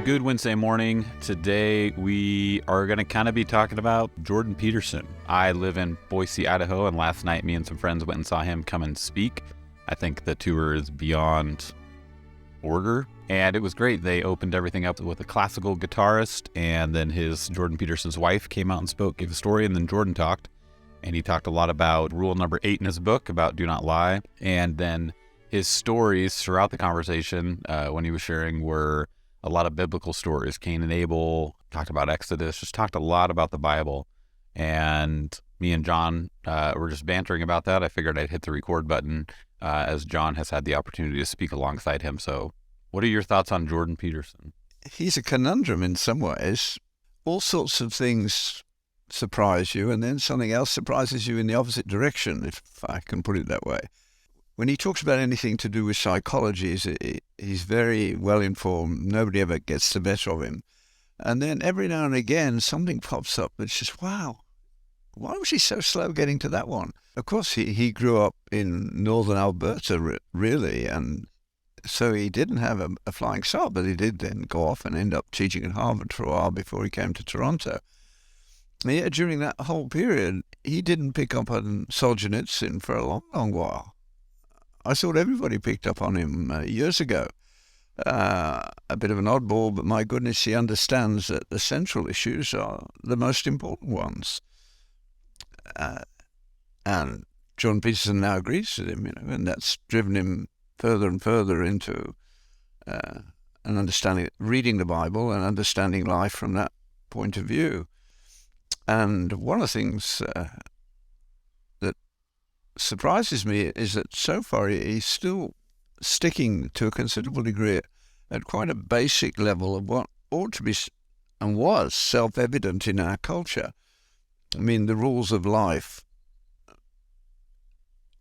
Good Wednesday morning. Today we are going to kind of be talking about Jordan Peterson. I live in Boise, Idaho, and last night me and some friends went and saw him come and speak. I think the tour is beyond order, and it was great. They opened everything up with a classical guitarist, and then Jordan Peterson's wife came out and spoke, gave a story, and then Jordan talked. And he talked a lot about rule number 8 in his book about do not lie. And then his stories throughout the conversation when he was sharing were a lot of biblical stories. Cain and Abel, talked about Exodus, just talked a lot about the Bible. And me and John were just bantering about that. I figured I'd hit the record button as John has had the opportunity to speak alongside him. So what are your thoughts on Jordan Peterson? He's a conundrum in some ways. All sorts of things surprise you, and then something else surprises you in the opposite direction, if I can put it that way. When he talks about anything to do with psychology, he's very well informed. Nobody ever gets the better of him. And then every now and again, something pops up that's just, wow, why was he so slow getting to that one? Of course, he grew up in northern Alberta, really, and so he didn't have a flying start, but he did then go off and end up teaching at Harvard for a while before he came to Toronto. Yeah, during that whole period, he didn't pick up on Solzhenitsyn for a long, long while. I thought everybody picked up on him years ago. A bit of an oddball, but my goodness, he understands that the central issues are the most important ones. And Jordan Peterson now agrees with him, and that's driven him further and further into an understanding, reading the Bible and understanding life from that point of view. And one of the things that surprises me is that so far he's still sticking to a considerable degree at quite a basic level of what ought to be and was self-evident in our culture. I mean, the rules of life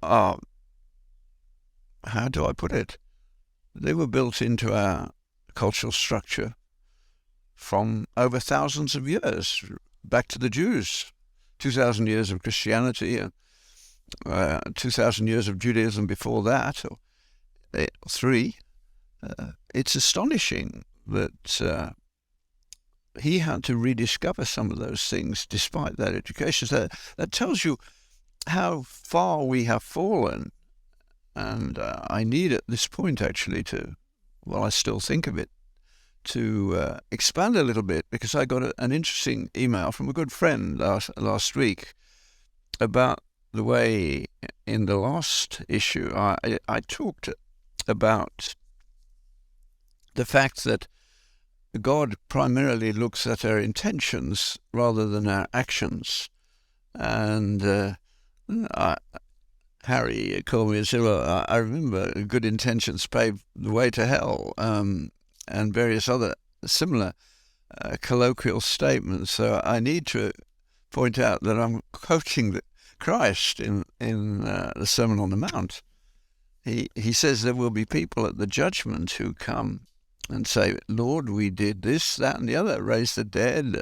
are, how do I put it? They were built into our cultural structure from over thousands of years. Back to the Jews, 2,000 years of Christianity and 2,000 years of Judaism before that, or 3. It's astonishing that he had to rediscover some of those things despite that education. So that tells you how far we have fallen. And I need at this point actually to, while I still think of it, to expand a little bit, because I got an interesting email from a good friend last week about the way in the last issue I talked about the fact that God primarily looks at our intentions rather than our actions. And Harry called me and said, well, I remember good intentions pave the way to hell. And various other similar colloquial statements. So I need to point out that I'm quoting Christ in the Sermon on the Mount. He says there will be people at the judgment who come and say, Lord, we did this, that, and the other, raised the dead,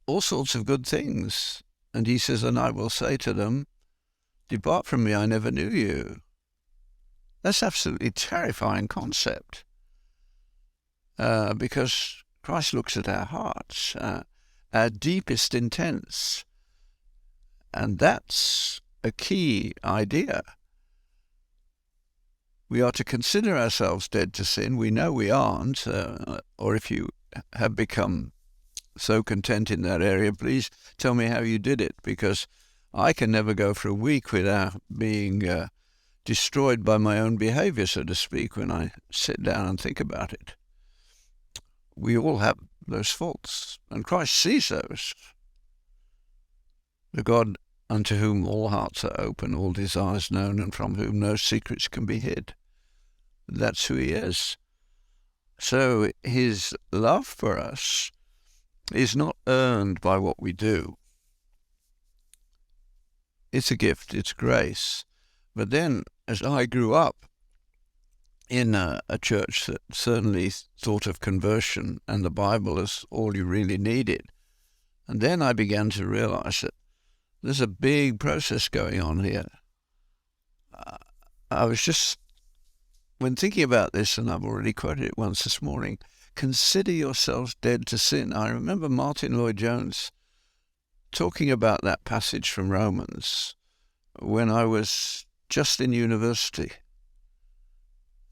all sorts of good things. And he says, and I will say to them, depart from me, I never knew you. That's absolutely terrifying concept. Because Christ looks at our hearts, our deepest intents. And that's a key idea. We are to consider ourselves dead to sin. We know we aren't, or if you have become so content in that area, please tell me how you did it, because I can never go for a week without being destroyed by my own behavior, so to speak, when I sit down and think about it. We all have those faults, and Christ sees those. The God unto whom all hearts are open, all desires known, and from whom no secrets can be hid. That's who he is. So his love for us is not earned by what we do. It's a gift, it's grace. But then, as I grew up in a church that certainly thought of conversion and the Bible as all you really needed, and then I began to realize that there's a big process going on here. I was just, when thinking about this, and I've already quoted it once this morning, consider yourselves dead to sin. I remember Martin Lloyd-Jones talking about that passage from Romans when I was just in university.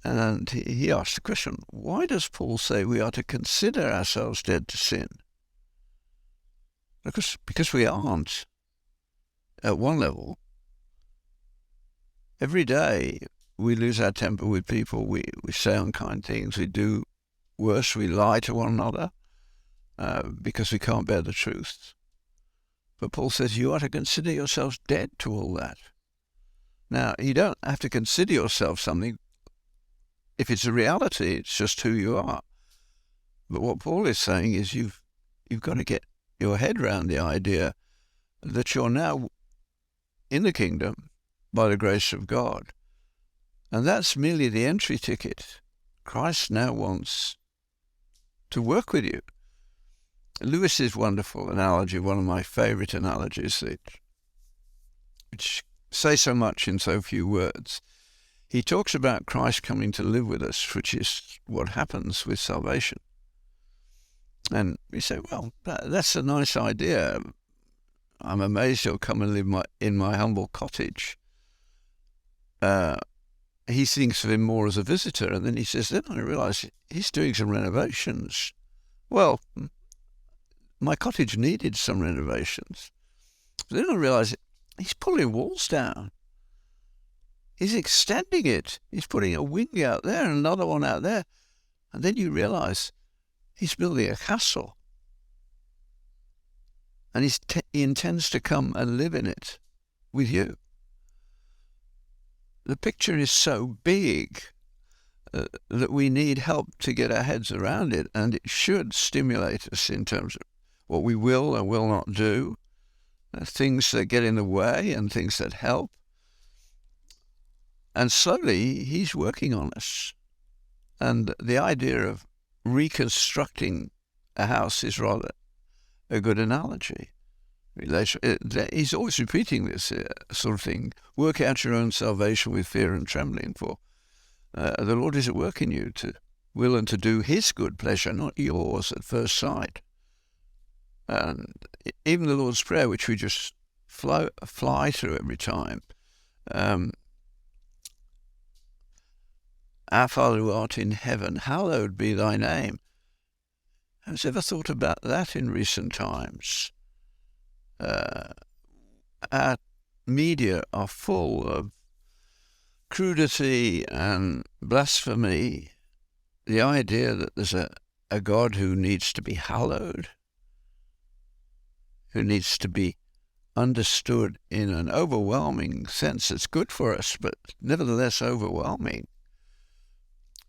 And he asked the question, why does Paul say we are to consider ourselves dead to sin? Because we aren't. At one level, every day we lose our temper with people, we say unkind things, we do worse, we lie to one another because we can't bear the truth. But Paul says you are to consider yourselves dead to all that. Now, you don't have to consider yourself something. If it's a reality, it's just who you are. But what Paul is saying is you've got to get your head around the idea that you're now in the kingdom by the grace of God. And that's merely the entry ticket. Christ now wants to work with you. Lewis's wonderful analogy, one of my favourite analogies, which say so much in so few words. He talks about Christ coming to live with us, which is what happens with salvation. And we say, well, that's a nice idea. I'm amazed he'll come and live in my humble cottage. He thinks of him more as a visitor, and then he says, then I realise he's doing some renovations. Well, my cottage needed some renovations. Then I realise he's pulling walls down. He's extending it. He's putting a wing out there and another one out there. And then you realise he's building a castle. And he intends to come and live in it with you. The picture is so big that we need help to get our heads around it, and it should stimulate us in terms of what we will and will not do, things that get in the way and things that help. And slowly he's working on us. And the idea of reconstructing a house is rather a good analogy. He's always repeating this sort of thing. Work out your own salvation with fear and trembling, for the Lord is at work in you to will and to do his good pleasure, not yours at first sight. And even the Lord's Prayer, which we just fly through every time, Our Father who art in heaven, hallowed be thy name. Has ever thought about that in recent times? Our media are full of crudity and blasphemy. The idea that there's a God who needs to be hallowed, who needs to be understood in an overwhelming sense. It's good for us, but nevertheless overwhelming,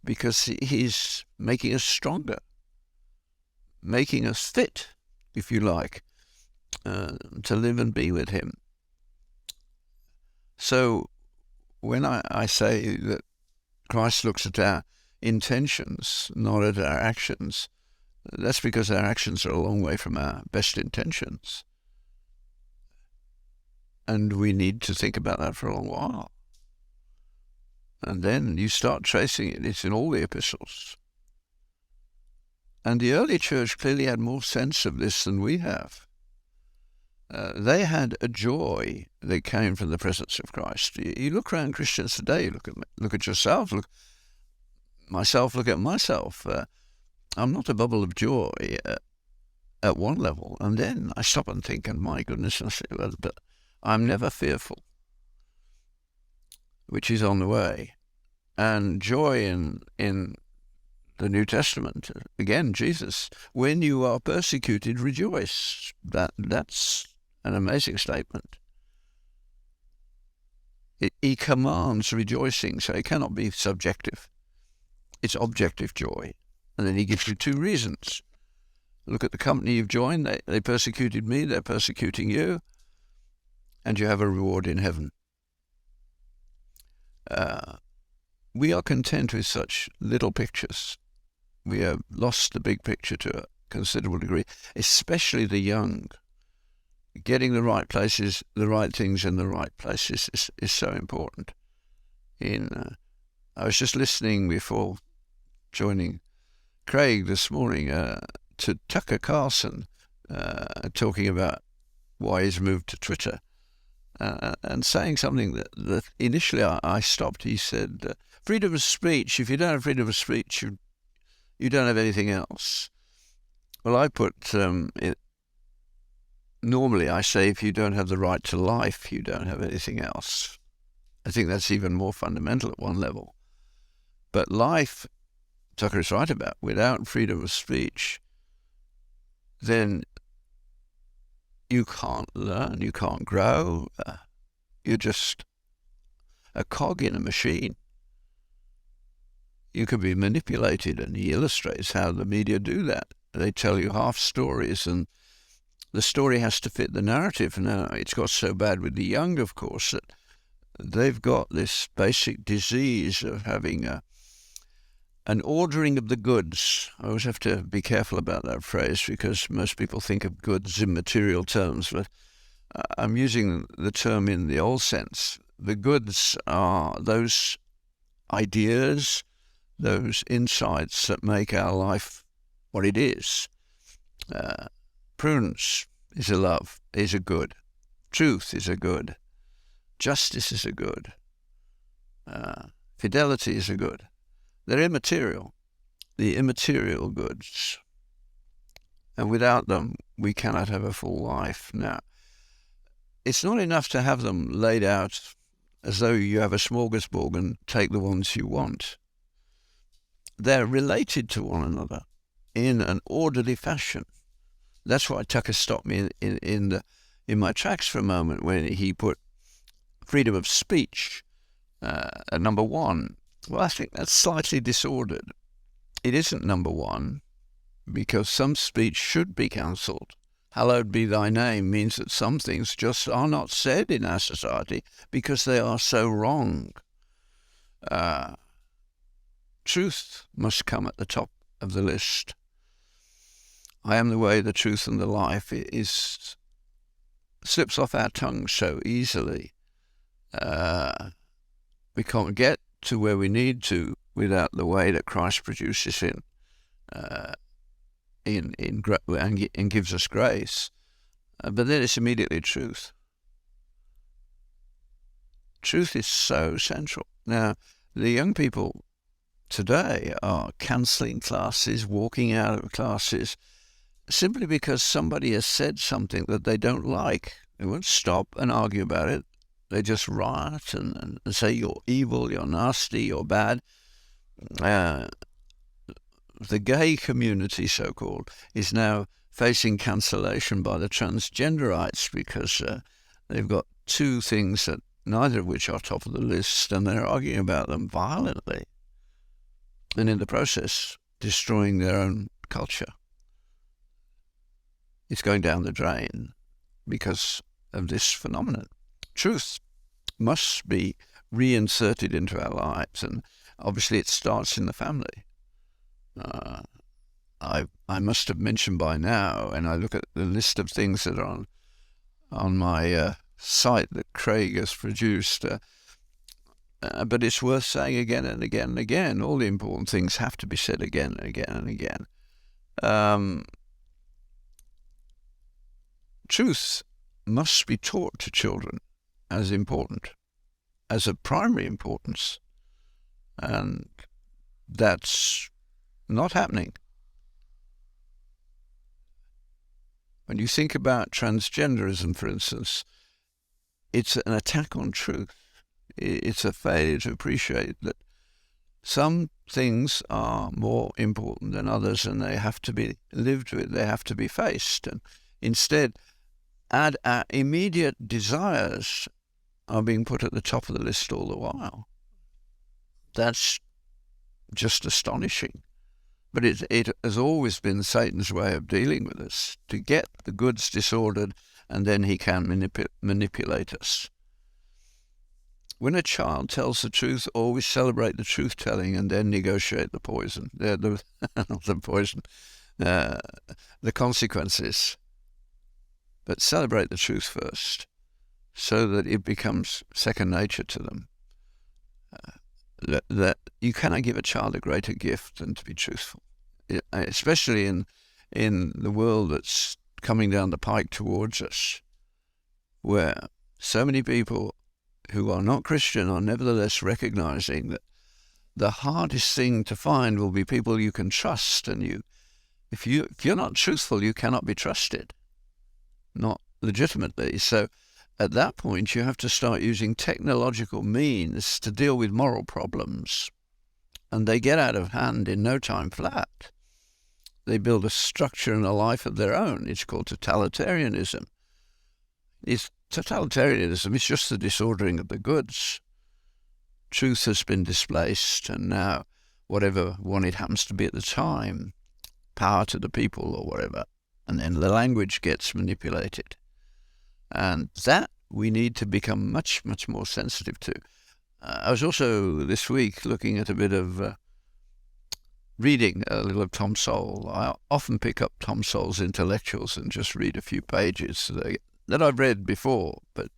because he's making us stronger, making us fit, if you like, to live and be with him. So when I say that Christ looks at our intentions, not at our actions, that's because our actions are a long way from our best intentions. And we need to think about that for a long while. And then you start tracing it. It's in all the epistles. And the early church clearly had more sense of this than we have. They had a joy that came from the presence of Christ. You look around Christians today, look at yourself, look at myself. I'm not a bubble of joy at one level. And then I stop and think, and my goodness, I say, well, but I'm never fearful, which is on the way. And joy in the New Testament, again, Jesus, when you are persecuted, rejoice. That's an amazing statement. He commands rejoicing, so it cannot be subjective. It's objective joy. And then he gives you two reasons. Look at the company you've joined. They persecuted me, they're persecuting you, and you have a reward in heaven. We are content with such little pictures. We have lost the big picture to a considerable degree, especially the young. Getting the right places, the right things in the right places is so important. I was just listening before joining Craig this morning to Tucker Carlson talking about why he's moved to Twitter and saying something that initially I stopped. He said, freedom of speech, if you don't have freedom of speech, you don't have anything else. Well, I put normally I say if you don't have the right to life, you don't have anything else. I think that's even more fundamental at one level. But life, Tucker is right about, without freedom of speech, then you can't learn, you can't grow. You're just a cog in a machine. You can be manipulated, and he illustrates how the media do that. They tell you half stories, and the story has to fit the narrative. Now, it's got so bad with the young, of course, that they've got this basic disease of having an ordering of the goods. I always have to be careful about that phrase because most people think of goods in material terms, but I'm using the term in the old sense. The goods are those ideas, those insights that make our life what it is. Prudence is a love, is a good. Truth is a good. Justice is a good. Fidelity is a good. They're immaterial, the immaterial goods. And without them, we cannot have a full life. Now, it's not enough to have them laid out as though you have a smorgasbord and take the ones you want. They're related to one another in an orderly fashion. That's why Tucker stopped me in my tracks for a moment when he put freedom of speech at number one. Well, I think that's slightly disordered. It isn't number one because some speech should be cancelled. Hallowed be thy name means that some things just are not said in our society because they are so wrong. Truth must come at the top of the list. I am the way, the truth, and the life slips off our tongue so easily. We can't get to where we need to without the way that Christ produces and gives us grace. But then it's immediately truth. Truth is so central. Now, the young people today are cancelling classes, walking out of classes, simply because somebody has said something that they don't like. They won't stop and argue about it. They just riot and say you're evil, you're nasty, you're bad. The gay community, so-called, is now facing cancellation by the transgenderites because they've got two things that neither of which are top of the list, and they're arguing about them violently, and in the process destroying their own culture. It's going down the drain because of this phenomenon. Truth must be reinserted into our lives, and obviously it starts in the family. I must have mentioned by now, and I look at the list of things that are on my site that Craig has produced, but it's worth saying again and again and again. All the important things have to be said again and again and again. Truth must be taught to children as important, as of primary importance, and that's not happening. When you think about transgenderism, for instance, it's an attack on truth. It's a failure to appreciate that some things are more important than others, and they have to be lived with, they have to be faced. And instead, our immediate desires are being put at the top of the list all the while. That's just astonishing. But it has always been Satan's way of dealing with us, to get the goods disordered, and then he can manipulate us. When a child tells the truth, always celebrate the truth-telling and then negotiate the poison. Not the poison, the consequences. But celebrate the truth first, so that it becomes second nature to them. That you cannot give a child a greater gift than to be truthful. especially in the world that's coming down the pike towards us, where so many people who are not Christian are nevertheless recognizing that the hardest thing to find will be people you can trust, and if you're not truthful, you cannot be trusted, not legitimately. So at that point, you have to start using technological means to deal with moral problems, and they get out of hand in no time flat. They build a structure and a life of their own. It's called totalitarianism. Totalitarianism is just the disordering of the goods. Truth has been displaced, and now whatever one it happens to be at the time, power to the people or whatever, and then the language gets manipulated. And that we need to become much, much more sensitive to. I was also this week looking at a bit of reading a little of Tom Sowell. I often pick up Tom Sowell's intellectuals and just read a few pages that I've read before, but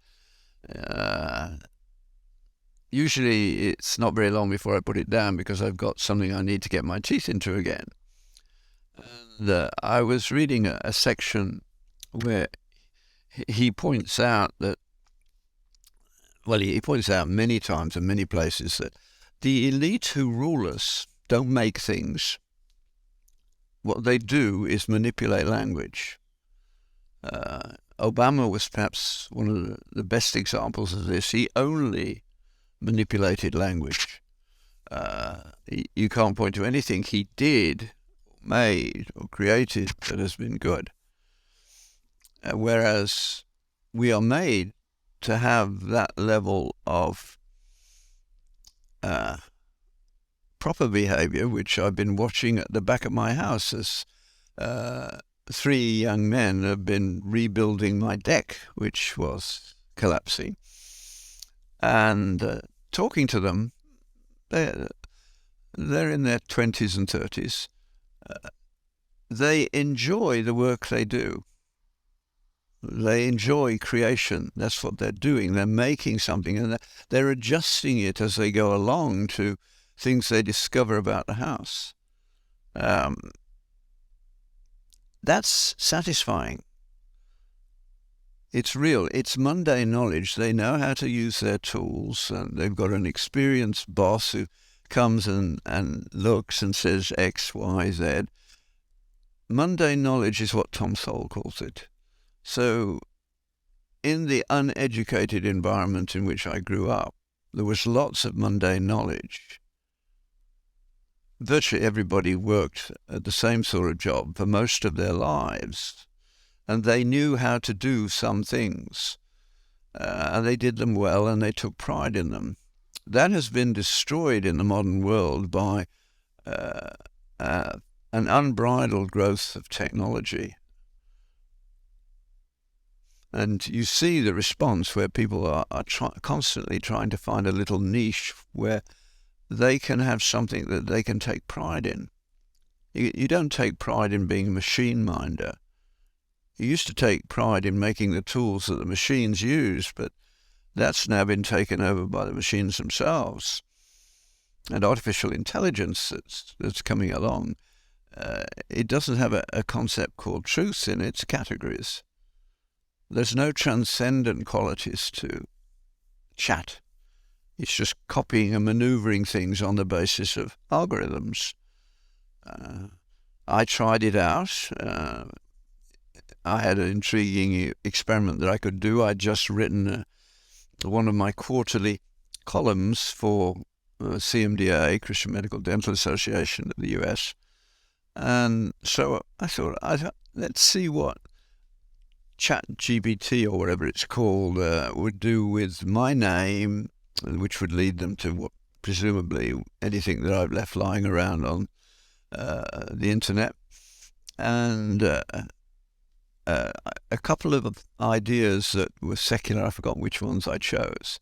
usually it's not very long before I put it down because I've got something I need to get my teeth into again. And I was reading a section where he points out that, well, he points out many times in many places that the elite who rule us don't make things. What they do is manipulate language. Obama was perhaps one of the best examples of this. He only manipulated language. You can't point to anything he did, made, or created that has been good. Whereas we are made to have that level of proper behavior, which I've been watching at the back of my house as 3 young men have been rebuilding my deck, which was collapsing. And talking to them, they're in their 20s and 30s. They enjoy the work they do. They enjoy creation. That's what they're doing. They're making something, and they're adjusting it as they go along to things they discover about the house. That's satisfying. It's real. It's mundane knowledge. They know how to use their tools, and they've got an experienced boss who comes and looks and says X, Y, Z. Mundane knowledge is what Tom Sowell calls it. So in the uneducated environment in which I grew up, there was lots of mundane knowledge. Virtually everybody worked at the same sort of job for most of their lives, and they knew how to do some things, and they did them well, and they took pride in them. That has been destroyed in the modern world by an unbridled growth of technology. And you see the response where people are constantly trying to find a little niche where they can have something that they can take pride in. You don't take pride in being a machine minder. You used to take pride in making the tools that the machines use, but that's now been taken over by the machines themselves. And artificial intelligence that's coming along, it doesn't have a concept called truth in its categories. There's no transcendent qualities to chat. It's just copying and maneuvering things on the basis of algorithms. I tried it out. I had an intriguing experiment that I could do. I'd just written one of my quarterly columns for CMDA, Christian Medical Dental Association of the US. And so I thought, let's see what ChatGPT, or whatever it's called, would do with my name, which would lead them to what presumably anything that I've left lying around on the internet. And a couple of ideas that were secular, I forgot which ones I chose,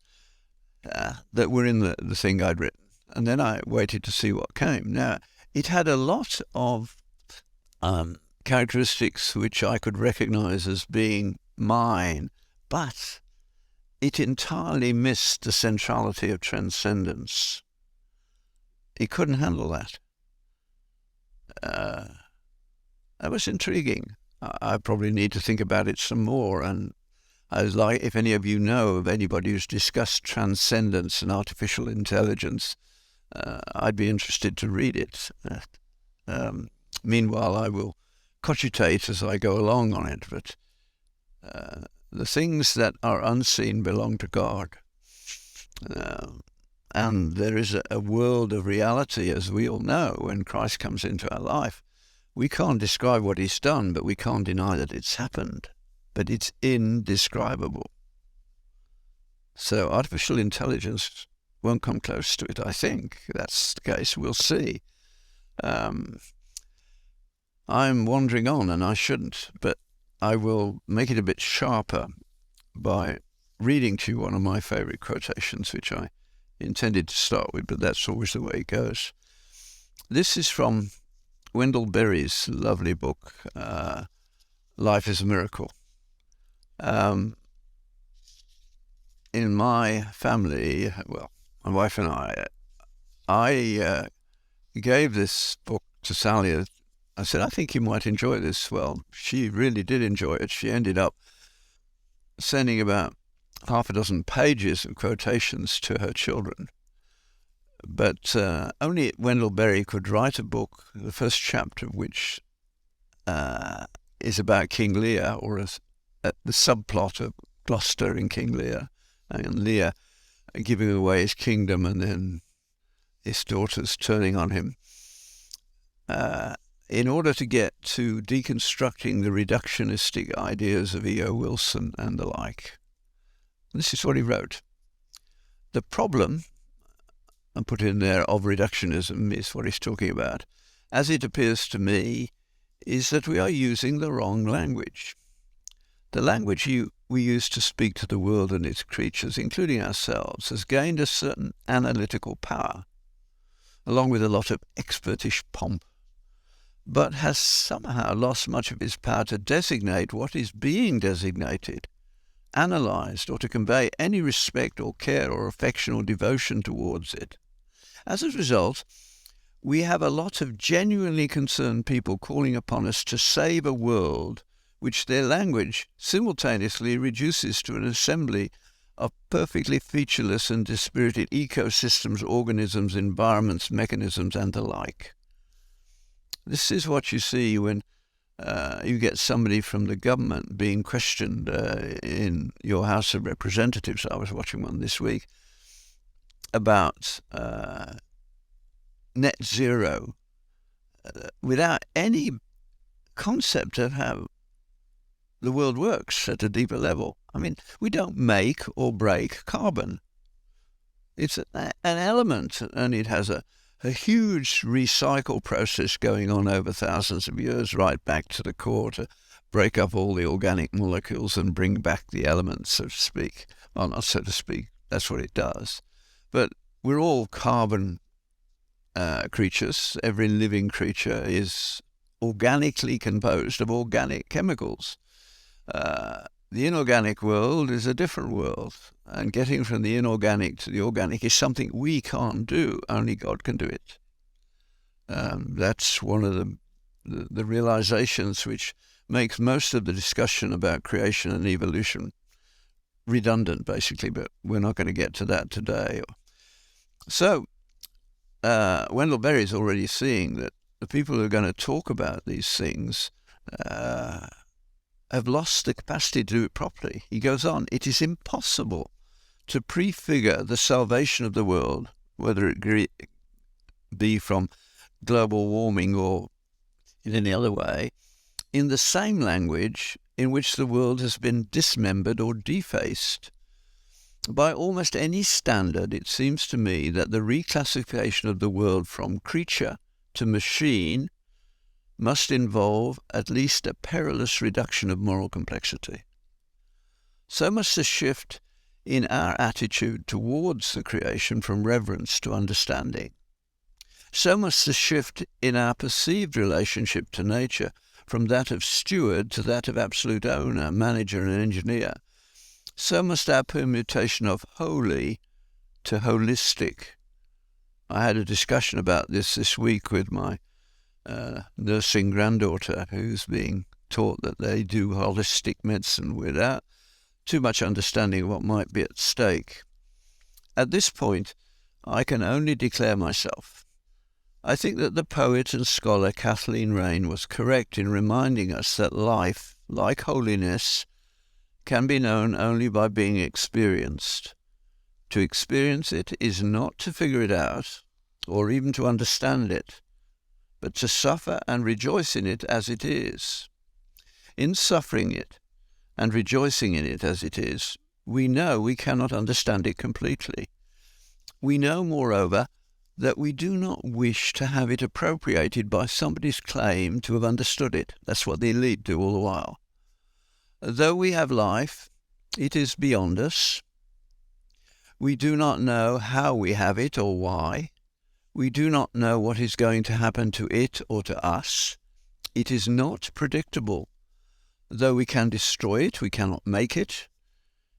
that were in the thing I'd written. And then I waited to see what came. Now, it had a lot of characteristics which I could recognize as being mine, but it entirely missed the centrality of transcendence. It couldn't handle that. that was intriguing. I probably need to think about it some more. And I was like, if any of you know of anybody who's discussed transcendence and artificial intelligence, I'd be interested to read it. Meanwhile, I will cogitate as I go along on it. But the things that are unseen belong to God. And there is a world of reality, as we all know, when Christ comes into our life. We can't describe what he's done, but we can't deny that it's happened. But it's indescribable. So artificial intelligence won't come close to it, I think. That's the case. We'll see. I'm wandering on, and I shouldn't, but I will make it a bit sharper by reading to you one of my favourite quotations, which I intended to start with, but that's always the way it goes. This is from Wendell Berry's lovely book, Life is a Miracle. In my family, well, my wife and I gave this book to Sally. I said, I think you might enjoy this. Well, she really did enjoy it. She ended up sending about half a dozen pages of quotations to her children. But only Wendell Berry could write a book, the first chapter of which is about King Lear, or the subplot of Gloucester in King Lear, and Lear giving away his kingdom and then his daughters turning on him, in order to get to deconstructing the reductionistic ideas of E.O. Wilson and the like. This is what he wrote. The problem, I put in there, of reductionism is what he's talking about, as it appears to me, is that we are using the wrong language. The language we use to speak to the world and its creatures, including ourselves, has gained a certain analytical power, along with a lot of expertish pomp, but has somehow lost much of its power to designate what is being designated, analysed, or to convey any respect or care or affection or devotion towards it. As a result, we have a lot of genuinely concerned people calling upon us to save a world which their language simultaneously reduces to an assembly of perfectly featureless and dispirited ecosystems, organisms, environments, mechanisms, and the like. This is what you see when you get somebody from the government being questioned in your House of Representatives. I was watching one this week about net zero without any concept of how the world works at a deeper level. I mean, we don't make or break carbon. It's an element, and it has a huge recycle process going on over thousands of years, right back to the core, to break up all the organic molecules and bring back the elements, so to speak. Well, not so to speak, that's what it does. But we're all carbon creatures. Every living creature is organically composed of organic chemicals. The inorganic world is a different world, and getting from the inorganic to the organic is something we can't do. Only God can do it. That's one of the realizations which makes most of the discussion about creation and evolution redundant, basically, but we're not going to get to that today. So, Wendell Berry is already seeing that the people who are going to talk about these things have lost the capacity to do it properly. He goes on, it is impossible to prefigure the salvation of the world, whether it be from global warming or in any other way, in the same language in which the world has been dismembered or defaced. By almost any standard, it seems to me that the reclassification of the world from creature to machine must involve at least a perilous reduction of moral complexity. So must the shift in our attitude towards the creation from reverence to understanding. So must the shift in our perceived relationship to nature from that of steward to that of absolute owner, manager, and engineer. So must our permutation of holy to holistic. I had a discussion about this week with my nursing granddaughter who's being taught that they do holistic medicine without too much understanding of what might be at stake. At this point, I can only declare myself. I think that the poet and scholar Kathleen Raine was correct in reminding us that life, like holiness, can be known only by being experienced. To experience it is not to figure it out, or even to understand it, but to suffer and rejoice in it as it is. In suffering it and rejoicing in it as it is, we know we cannot understand it completely. We know, moreover, that we do not wish to have it appropriated by somebody's claim to have understood it. That's what the elite do all the while. Though we have life, it is beyond us. We do not know how we have it or why. We do not know what is going to happen to it or to us. It is not predictable. Though we can destroy it, we cannot make it.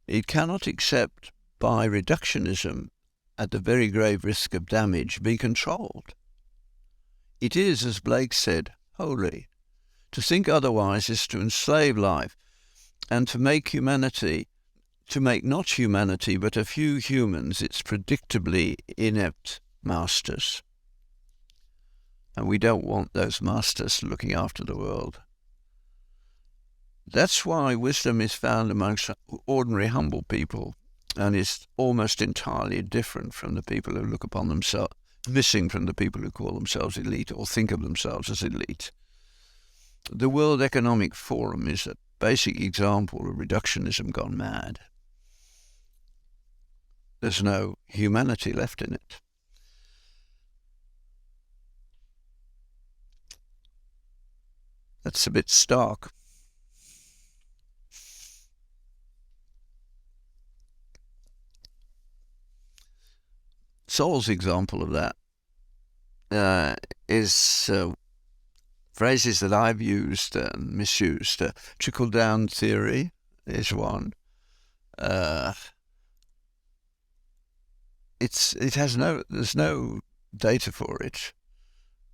It cannot, except by reductionism, at the very grave risk of damage, be controlled. It is, as Blake said, holy. To think otherwise is to enslave life, and to make not humanity, but a few humans, its predictably inept masters. And we don't want those masters looking after the world. That's why wisdom is found amongst ordinary humble people, and is almost entirely different from the people who look upon themselves, missing from the people who call themselves elite or think of themselves as elite. The World Economic Forum is a basic example of reductionism gone mad. There's no humanity left in it. That's a bit stark. Saul's example of that is phrases that I've used and misused. Trickle-down theory is one. There's no data for it.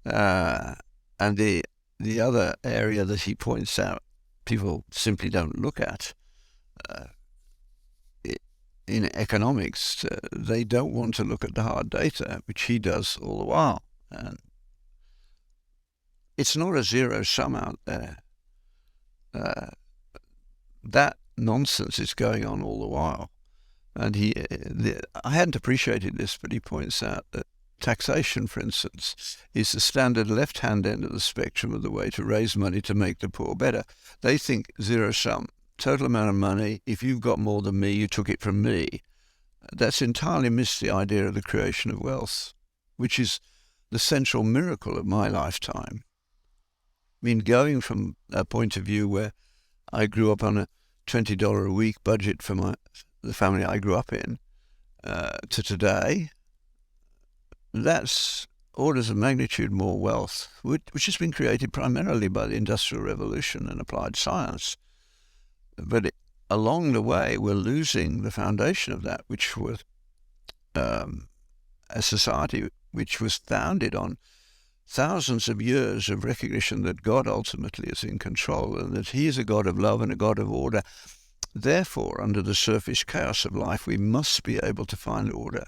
And the other area that he points out, people simply don't look at. In economics, they don't want to look at the hard data, which he does all the while. And it's not a zero sum out there. That nonsense is going on all the while. And I hadn't appreciated this, but he points out that taxation, for instance, is the standard left-hand end of the spectrum of the way to raise money to make the poor better. They think zero sum. Total amount of money, if you've got more than me, you took it from me. That's entirely missed the idea of the creation of wealth, which is the central miracle of my lifetime. I mean, going from a point of view where I grew up on a $20 a week budget for the family I grew up in, to today, that's orders of magnitude more wealth, which has been created primarily by the Industrial Revolution and applied science. But along the way, we're losing the foundation of that, which was a society which was founded on thousands of years of recognition that God ultimately is in control and that he is a God of love and a God of order. Therefore, under the surface chaos of life, we must be able to find order.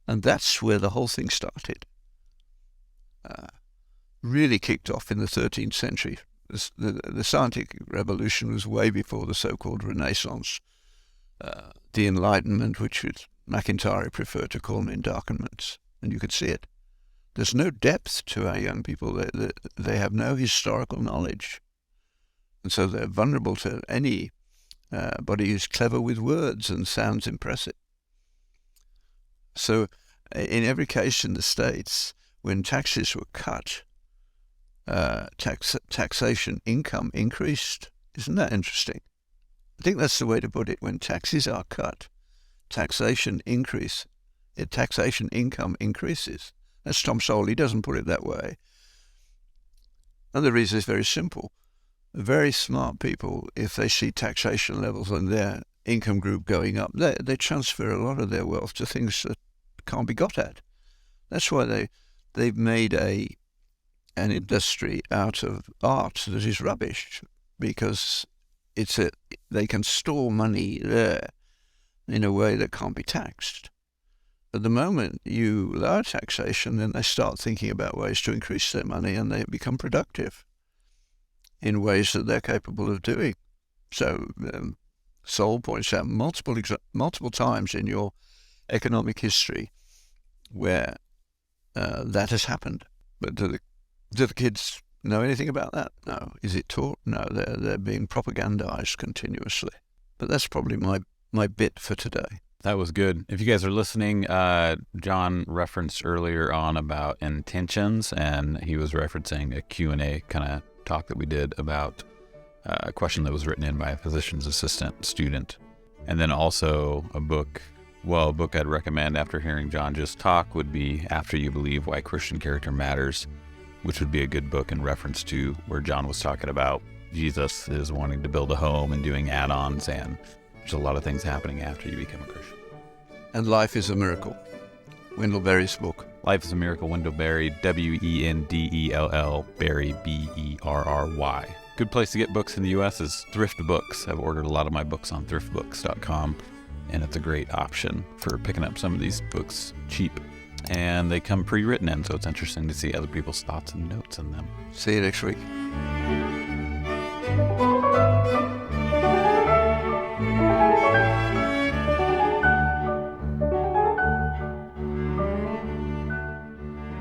And that's where the whole thing started. Really kicked off in the 13th century. The scientific revolution was way before the so-called Renaissance, the Enlightenment, which McIntyre preferred to call an endarkenment, and you could see it. There's no depth to our young people. They have no historical knowledge, and so they're vulnerable to anybody who's clever with words and sounds impressive. So in every case in the States, when taxes were cut, taxation income increased. Isn't that interesting? I think that's the way to put it. When taxes are cut, taxation income increases. That's Tom Sowell. He doesn't put it that way. And the reason is very simple. Very smart people, if they see taxation levels in their income group going up, they transfer a lot of their wealth to things that can't be got at. That's why they've made a an industry out of art that is rubbish, because they can store money there in a way that can't be taxed. At the moment you lower taxation, then they start thinking about ways to increase their money, and they become productive in ways that they're capable of doing. So Sol points out multiple times in your economic history where that has happened. But do the kids know anything about that? No. Is it taught? No. They're being propagandized continuously. But that's probably my bit for today. That was good. If you guys are listening, John referenced earlier on about intentions, and he was referencing a Q&A kind of talk that we did about a question that was written in by a physician's assistant student. And then also a book I'd recommend after hearing John just talk would be After You Believe Why Christian Character Matters, which would be a good book in reference to where John was talking about Jesus is wanting to build a home and doing add-ons, and there's a lot of things happening after you become a Christian. And Life is a Miracle, Wendell Berry's book. Life is a Miracle, Wendell Berry, Wendell, Berry, Berry. Good place to get books in the U.S. is Thrift Books. I've ordered a lot of my books on thriftbooks.com, and it's a great option for picking up some of these books cheap. And they come pre-written in, so it's interesting to see other people's thoughts and notes in them. See you next week.